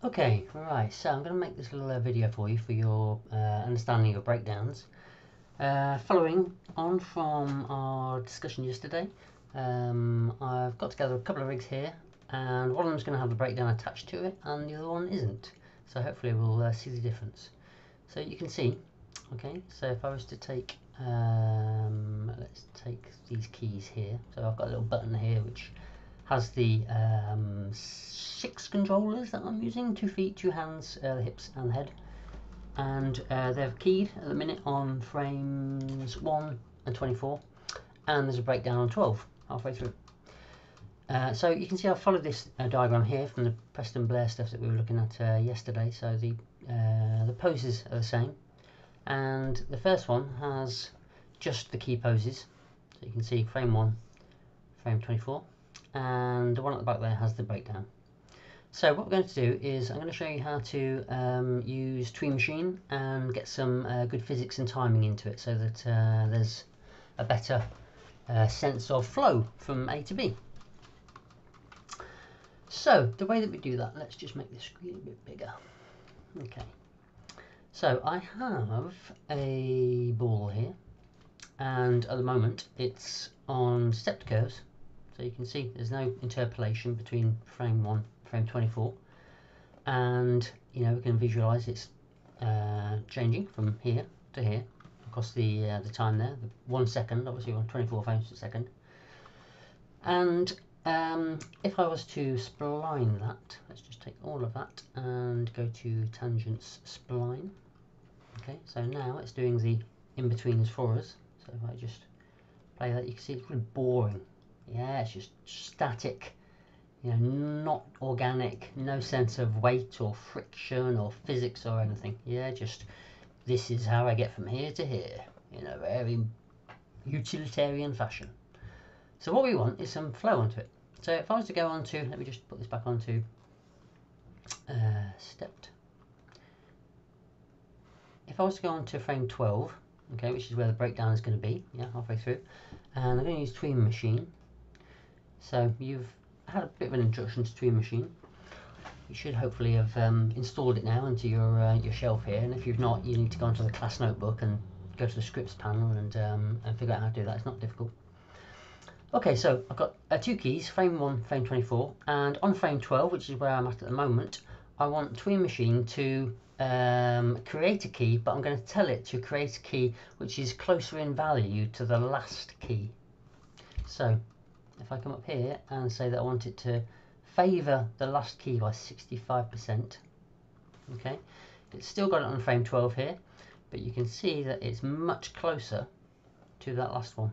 Okay, right, so I'm going to make this little video for you for your understanding of breakdowns. Following on from our discussion yesterday, I've got together a couple of rigs here, and one of them's going to have the breakdown attached to it, and the other one isn't. So hopefully we'll see the difference. So you can see, okay, so if I was to take, let's take these keys here. So I've got a little button here which has the 6 controllers that I'm using, 2 feet, 2 hands, the hips and the head, and they're keyed at the minute on frames 1 and 24, and there's a breakdown on 12 halfway through. So you can see I've followed this diagram here from the Preston Blair stuff that we were looking at yesterday. So the poses are the same, and the first one has just the key poses. So you can see frame 1, frame 24, and the one at the back there has the breakdown. So what we're going to do is I'm going to show you how to use Tween Machine and get some good physics and timing into it, so that there's a better sense of flow from A to B. So the way that we do that, let's just make this screen a bit bigger. Okay, so I have a ball here, and at the moment it's on stepped curves. So you can see there's no interpolation between frame 1 and frame 24, and you know we can visualize it's changing from here to here across the time there, the 1 second, obviously on 24 frames per second. And if I was to spline that, let's just take all of that and go to tangents spline. Okay, so now it's doing the in-betweens for us. So if I just play that, you can see it's really boring. Yeah, it's just static, you know, not organic, no sense of weight or friction or physics or anything. Yeah, just this is how I get from here to here, in a very utilitarian fashion. So what we want is some flow onto it. So if I was to go on to, let me just put this back onto stepped. If I was to go on to frame 12, okay, which is where the breakdown is going to be, yeah, halfway through, and I'm going to use Tween Machine. So you've had a bit of an introduction to Tween Machine. You should hopefully have installed it now into your shelf here, and if you've not, you need to go onto the class notebook and go to the scripts panel and figure out how to do that. It's not difficult. Okay, so I've got 2 keys, frame 1, frame 24, and on frame 12, which is where I'm at the moment, I want Tween Machine to create a key, but I'm going to tell it to create a key which is closer in value to the last key. So if I come up here and say that I want it to favour the last key by 65%, okay, it's still got it on frame 12 here, but you can see that it's much closer to that last one.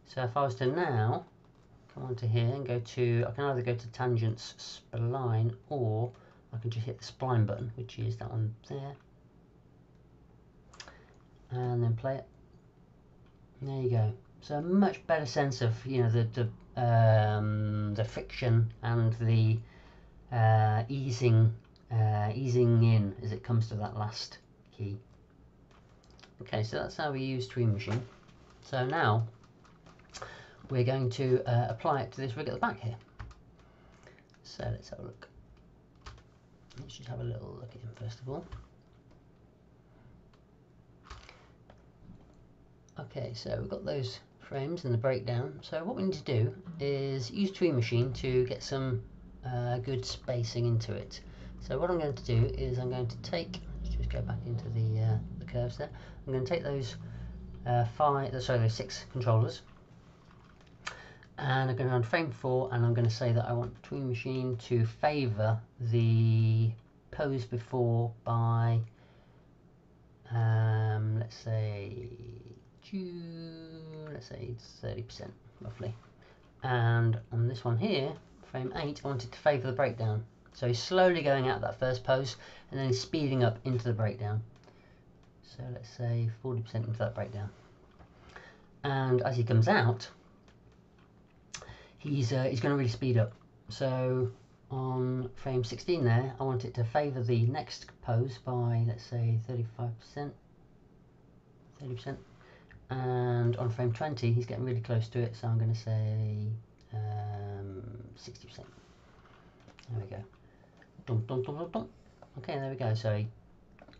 So if I was to now come onto here and go to, I can either go to tangents spline, or I can just hit the spline button, which is that one there, and then play it. There you go. So a much better sense of, you know, the friction and the easing in as it comes to that last key. Okay, so that's how we use Tween Machine. So now we're going to apply it to this rig at the back here. So let's have a look. Let's just have a little look at him first of all. Okay, so we've got those frames and the breakdown. So what we need to do is use Tween Machine to get some good spacing into it. So what I'm going to do is I'm going to take, let's just go back into the curves there. I'm going to take those those 6 controllers, and I'm going to on frame 4, and I'm going to say that I want Tween Machine to favour the pose before by let's say 30% roughly, and on this one here, frame 8, I want it to favour the breakdown. So he's slowly going out of that first pose and then he's speeding up into the breakdown. So let's say 40% into that breakdown, and as he comes out, he's going to really speed up. So on frame 16 there, I want it to favour the next pose by, let's say, 30%, and on frame 20 he's getting really close to it, so I'm going to say 60%. There we go. Dum, dum, dum, dum, dum. Okay, there we go. So he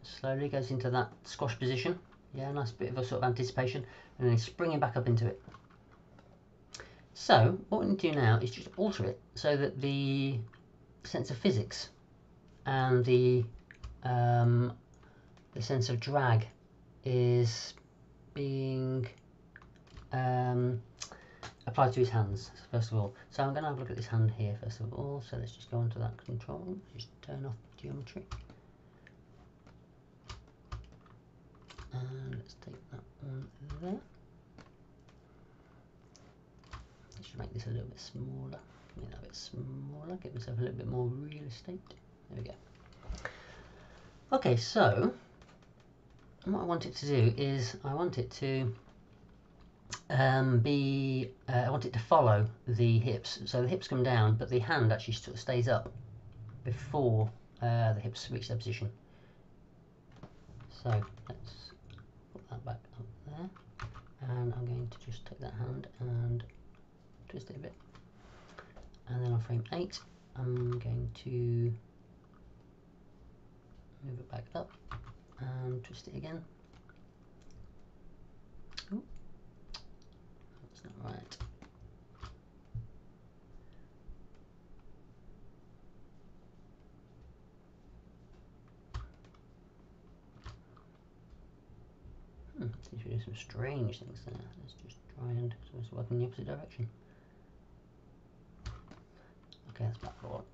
slowly goes into that squash position. Yeah, nice bit of a sort of anticipation, and then he's springing back up into it. So what we need to do now is just alter it so that the sense of physics and the sense of drag is being applied to his hands first of all. So I'm going to have a look at this hand here first of all. So let's just go into that control, just turn off geometry, and let's take that one there. I should make this a little bit smaller. Make that a bit smaller. Get myself a little bit more real estate. There we go. Okay, so what I want it to do is I want it to I want it to follow the hips. So the hips come down, but the hand actually sort of stays up before the hips reach their position. So let's put that back up there, and I'm going to just take that hand and twist it a bit, and then on frame 8 I'm going to move it back up and twist it again. Ooh, that's not right. Seems to be doing some strange things there. Let's just try and work in the opposite direction. Okay, that's back forward.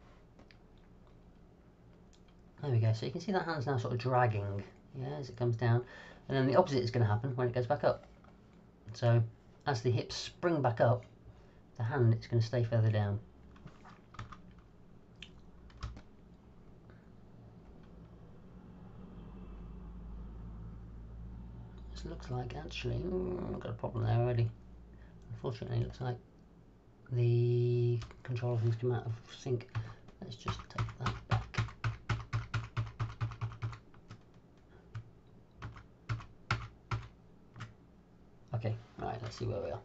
There we go. So you can see that hand's now sort of dragging, yeah, as it comes down, and then the opposite is going to happen when it goes back up. So as the hips spring back up, the hand is going to stay further down. This looks like actually, I've got a problem there already. Unfortunately, it looks like the controller thing's come out of sync. Let's just take that back. Okay, right, let's see where we are.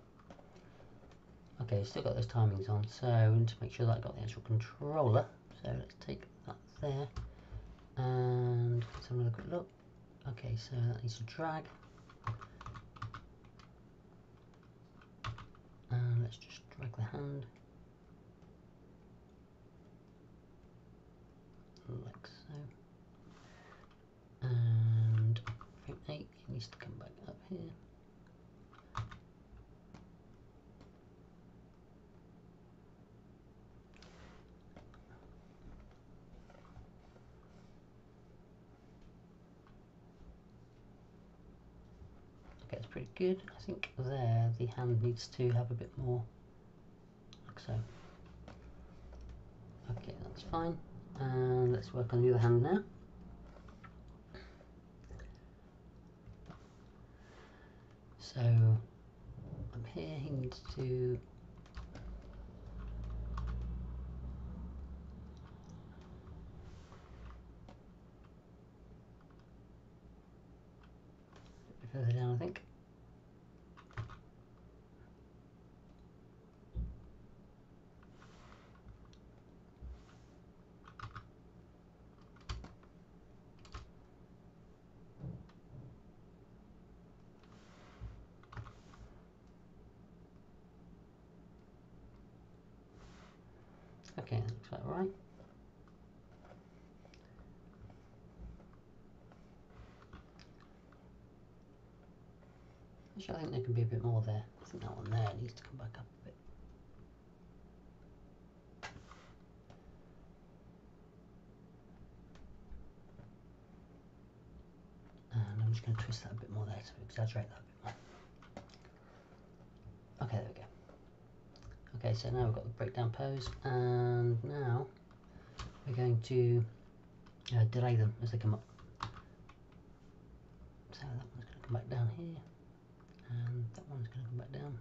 Okay, still got those timings on, so we need to make sure that I got the actual controller. So let's take that there, and let's have another quick look. Okay, so that needs to drag. And let's just drag the hand. Like so. And frame 8, it needs to come back up here. Okay, it's pretty good. I think there the hand needs to have a bit more, like so. Okay, that's fine. And let's work on the other hand now. So up here he needs to a bit further down, I think. Okay, that looks about right. Actually, I think there can be a bit more there. I think that one there needs to come back up a bit. And I'm just going to twist that a bit more there to exaggerate that a bit more. Okay, there we go. Okay, so now we've got the breakdown pose, and now we're going to delay them as they come up. So that one's going to come back down here, and that one's going to come back down.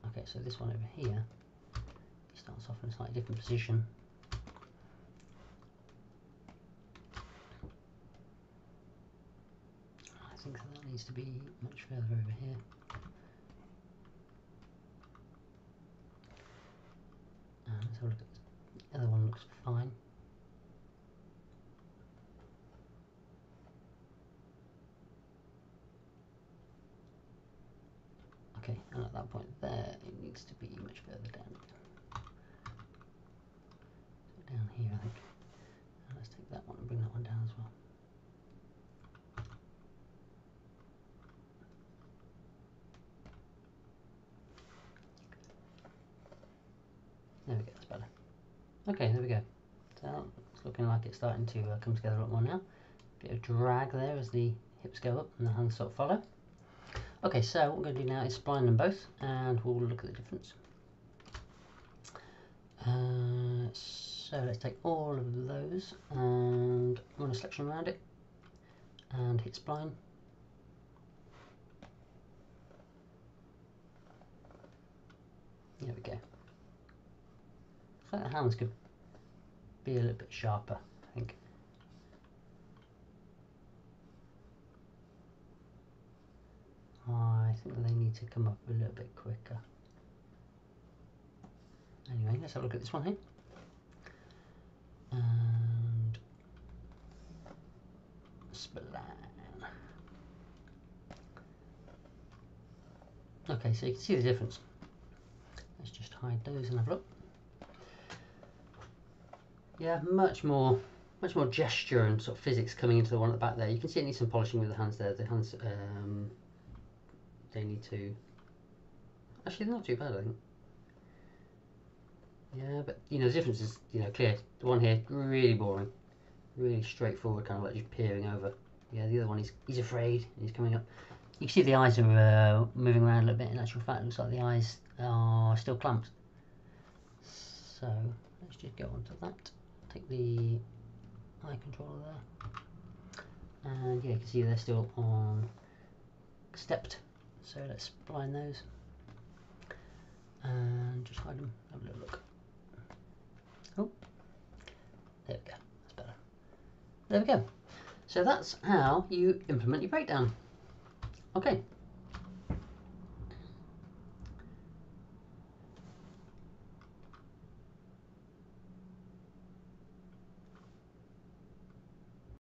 Okay, so this one over here starts off in a slightly different position. I think that needs to be much further over here. Okay, and at that point there, it needs to be much further down. Down here, I think. And let's take that one and bring that one down as well. There we go, that's better. Okay, there we go. So it's looking like it's starting to come together a lot more now. Bit of drag there as the hips go up and the hands sort of follow. Okay, so what we're going to do now is spline them both, and we'll look at the difference. So let's take all of those and run a selection around it and hit spline. There we go. So the hands could be a little bit sharper, I think. I think they need to come up a little bit quicker. Anyway, let's have a look at this one here. And spline. Okay, so you can see the difference. Let's just hide those and have a look. Yeah, much more gesture and sort of physics coming into the one at the back there. You can see it needs some polishing with the hands there. The hands, they need to. Actually, they're not too bad, I think. Yeah, but you know the difference is clear. The one here really boring, really straightforward, kind of like just peering over. Yeah, the other one he's afraid. He's coming up. You can see the eyes are moving around a little bit. In actual fact, it looks like the eyes are still clamped. So let's just go on to that. Take the eye controller there, and yeah, you can see they're still on stepped. So let's spline those and just hide them. Have a little look. Oh, there we go. That's better. There we go. So that's how you implement your breakdown. Okay.